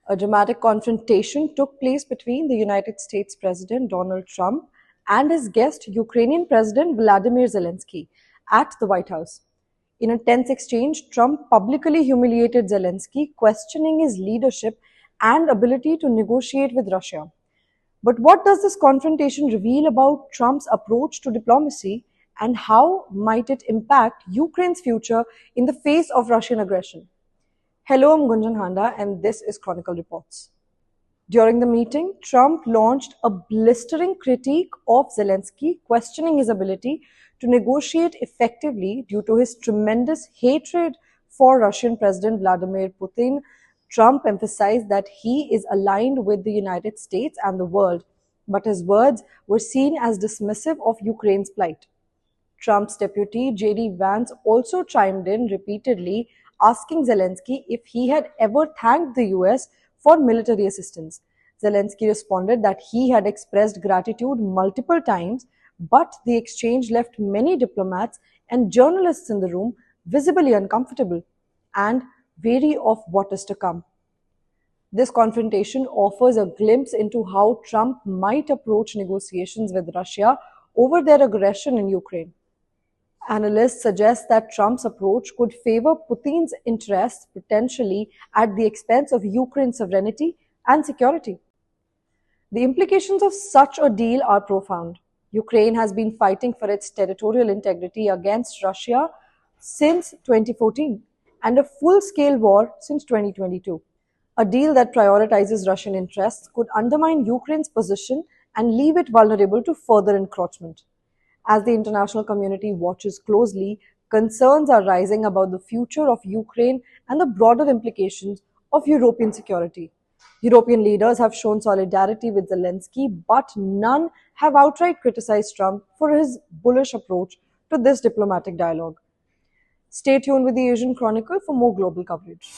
A dramatic confrontation took place between the United States President Donald Trump and his guest, Ukrainian President Vladimir Zelensky, at the White House. In a tense exchange, Trump publicly humiliated Zelensky, questioning his leadership and ability to negotiate with Russia. But what does this confrontation reveal about Trump's approach to diplomacy, and how might it impact Ukraine's future in the face of Russian aggression? Hello, I'm Gunjan Handa, and this is Chronicle Reports. During the meeting, Trump launched a blistering critique of Zelensky, questioning his ability to negotiate effectively due to his tremendous hatred for Russian President Vladimir Putin. Trump emphasized that he is aligned with the United States and the world, but his words were seen as dismissive of Ukraine's plight. Trump's deputy, J.D. Vance, also chimed in repeatedly, asking Zelensky if he had ever thanked the US for military assistance. Zelensky responded that he had expressed gratitude multiple times, but the exchange left many diplomats and journalists in the room visibly uncomfortable and wary of what is to come. This confrontation offers a glimpse into how Trump might approach negotiations with Russia over their aggression in Ukraine. Analysts suggest that Trump's approach could favor Putin's interests potentially at the expense of Ukraine's sovereignty and security. The implications of such a deal are profound. Ukraine has been fighting for its territorial integrity against Russia since 2014 and a full-scale war since 2022. A deal that prioritizes Russian interests could undermine Ukraine's position and leave it vulnerable to further encroachment. As the international community watches closely, concerns are rising about the future of Ukraine and the broader implications of European security. European leaders have shown solidarity with Zelensky, but none have outright criticized Trump for his bullish approach to this diplomatic dialogue. Stay tuned with the Asian Chronicle for more global coverage.